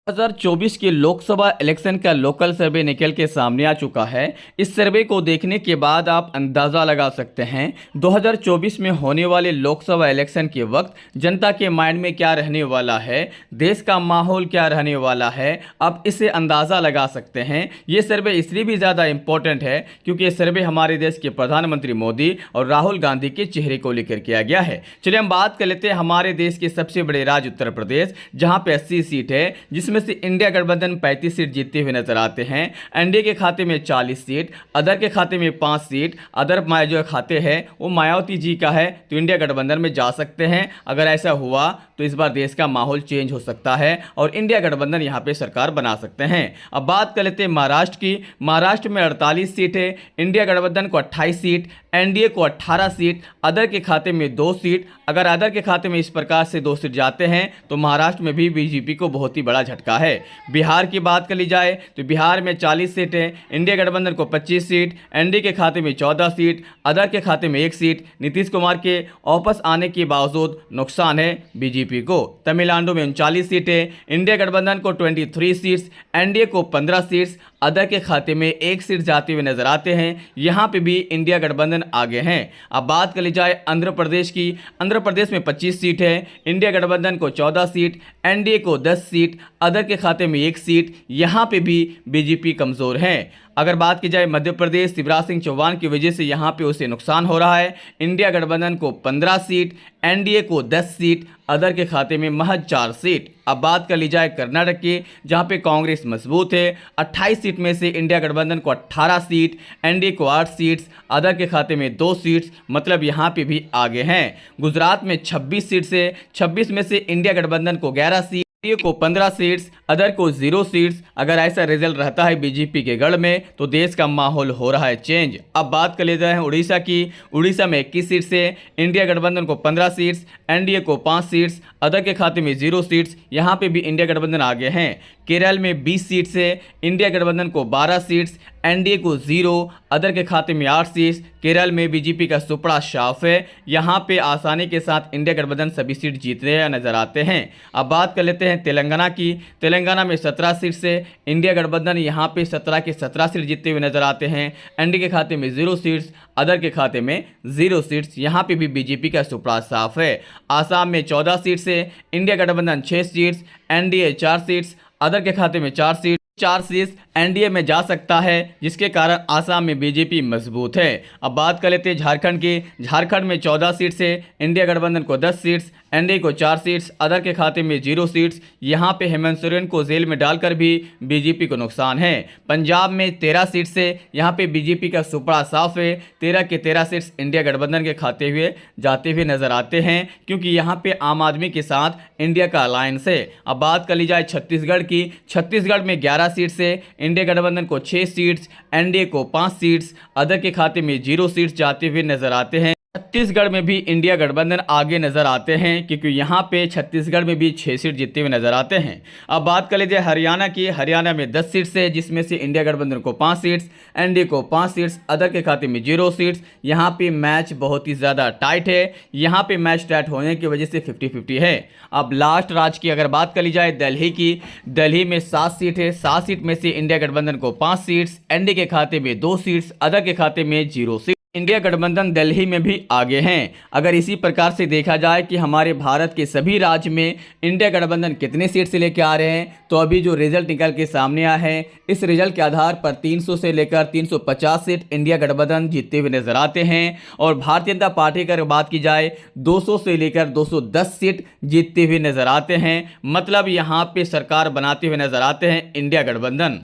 2024 के लोकसभा इलेक्शन का लोकल सर्वे निकल के सामने आ चुका है। इस सर्वे को देखने के बाद आप अंदाज़ा लगा सकते हैं 2024 में होने वाले लोकसभा इलेक्शन के वक्त जनता के माइंड में क्या रहने वाला है, देश का माहौल क्या रहने वाला है। आप इससे अंदाज़ा लगा सकते हैं। ये सर्वे इसलिए भी ज़्यादा इम्पोर्टेंट है क्योंकि ये सर्वे हमारे देश के प्रधानमंत्री मोदी और राहुल गांधी के चेहरे को लेकर किया गया है। चलिए हम बात कर लेते हैं हमारे देश के सबसे बड़े राज्य उत्तर प्रदेश, जहाँ पे 80 सीट है, जिसमें से इंडिया गठबंधन 35 सीट जीतते हुए नजर आते हैं। एनडीए के खाते में 40 सीट, अदर के खाते में 5 सीट। अदर जो खाते हैं वो मायावती जी का है, तो इंडिया गठबंधन में जा सकते हैं। अगर ऐसा हुआ तो इस बार देश का माहौल चेंज हो सकता है और इंडिया गठबंधन यहाँ पे सरकार बना सकते हैं। अब बात कर लेते हैं महाराष्ट्र की। महाराष्ट्र में 48 सीट है, इंडिया गठबंधन को 28 सीट, एनडीए को 18 सीट, अदर के खाते में 2 सीट। अगर अदर के खाते में इस प्रकार से 2 सीट जाते हैं तो महाराष्ट्र में भी बीजेपी को बहुत ही बड़ा झटका है। बिहार की बात कर ली जाए तो बिहार में 40 सीट है, इंडिया गठबंधन को 25 सीट, एनडीए के खाते में 14 सीट, अदर के खाते में 1 सीट। नीतीश कुमार के वापस आने के बावजूद नुकसान है बीजेपी को। तमिलनाडु में 39 सीटें, इंडिया गठबंधन को 23 सीट्स, एनडीए को 15 सीट्स, अदर के खाते में 1 सीट जाते हुए नजर आते हैं। यहां पे भी इंडिया गठबंधन आगे हैं। अब बात कर ली जाए आंध्र प्रदेश की। आंध्र प्रदेश में 25 सीट है, इंडिया गठबंधन को 14 सीट, एनडीए को 10 सीट, अदर के खाते में 1 सीट। यहां पे भी बीजेपी कमजोर है। अगर बात की जाए मध्य प्रदेश, शिवराज सिंह चौहान की वजह से यहाँ पे उसे नुकसान हो रहा है। इंडिया गठबंधन को 15 सीट, एनडीए को 10 सीट, अदर के खाते में महज 4 सीट। अब बात कर ली जाए कर्नाटक की, जहाँ पे कांग्रेस मजबूत है। 28 सीट में से इंडिया गठबंधन को 18 सीट, एनडीए को 8 सीट्स, अदर के खाते में 2 सीट्स, मतलब यहाँ पे भी आगे हैं। गुजरात में 26 सीट से 26 में से इंडिया गठबंधन को 11 सीट, को 15 सीट्स, अदर को 0 सीट्स। अगर ऐसा रिजल्ट रहता है बीजेपी के गढ़ में तो देश का माहौल हो रहा है चेंज। अब बात कर लेते हैं उड़ीसा की। उड़ीसा में 21 सीट से इंडिया गठबंधन को 15 सीट्स, एनडीए को 5 सीट्स, अदर के खाते में 0 सीट्स। यहां पे भी इंडिया गठबंधन आगे हैं। केरल में 20 सीट से इंडिया गठबंधन को 12 सीट्स, एनडीए को 0, अदर के खाते में 8 सीट्स। केरल में बीजेपी का सुपड़ा साफ है। यहां पे आसानी के साथ इंडिया गठबंधन सभी सीट जीतते हुए नजर आते हैं। अब बात कर लेते हैं तेलंगाना की। तेलंगाना में 17 सीट से इंडिया गठबंधन यहां पे 17 के 17 सीट जीतते हुए नजर आते हैं। एनडीए के खाते में 0 सीट्स, अदर के खाते में 0 सीट्स। यहां पे भी बीजेपी का सुपड़ा साफ है। आसाम में 14 सीट से इंडिया गठबंधन 6 सीट्स, एनडीए 4 सीट्स, अदर के खाते में 4 सीट्स एनडीए में जा सकता है, जिसके कारण आसाम में बीजेपी मजबूत है। अब बात कर लेते हैं झारखंड की। झारखंड में 14 सीट से इंडिया गठबंधन को 10 सीट्स, एनडीए को 4 सीट्स, अदर के खाते में 0 सीट्स। यहां पे हेमंत सोरेन को जेल में डालकर भी बीजेपी को नुकसान है। पंजाब में 13 सीट से यहां पे बीजेपी का सुपड़ा साफ है। 13 के 13 सीट्स इंडिया गठबंधन के खाते हुए जाते हुए नजर आते हैं, क्योंकि यहां पे आम आदमी के साथ इंडिया का अलायंस है। अब बात कर ली जाए छत्तीसगढ़ की। छत्तीसगढ़ में 11 सीट से इंडिया गठबंधन को 6 सीट्स, एनडीए को 5 सीट्स, अदर के खाते में 0 सीट्स जाते हुए नजर आते हैं। छत्तीसगढ़ में भी इंडिया गठबंधन आगे नजर आते हैं, क्योंकि यहाँ पे छत्तीसगढ़ में भी 6 सीट जीतते हुए नजर आते हैं। अब बात कर लीजिए हरियाणा की। हरियाणा में 10 सीट्स है, जिसमें से इंडिया गठबंधन को 5 सीट्स, एनडीए को 5 सीट्स, अदर के खाते में 0 सीट्स। यहाँ पे मैच बहुत ही ज़्यादा टाइट है। यहाँ पे मैच टाइट होने की वजह से 50-50 है। अब लास्ट राज्य की अगर बात कर ली जाए दिल्ली की। दिल्ली में 7 सीट है। 7 सीट में से इंडिया गठबंधन को 5 सीट्स, एनडीए के खाते में 2 सीट्स, अदर के खाते में 0 सीट। इंडिया गठबंधन दिल्ली में भी आगे हैं। अगर इसी प्रकार से देखा जाए कि हमारे भारत के सभी राज्य में इंडिया गठबंधन कितने सीट से लेकर आ रहे हैं, तो अभी जो रिजल्ट निकल के सामने आया है, इस रिजल्ट के आधार पर 300 से लेकर 350 सीट इंडिया गठबंधन जीतते हुए नजर आते हैं। और भारतीय जनता पार्टी की अगर बात की जाए 200 से लेकर 210 सीट जीतते हुए नजर आते हैं। मतलब यहाँ पे सरकार बनाते हुए नजर आते हैं इंडिया गठबंधन।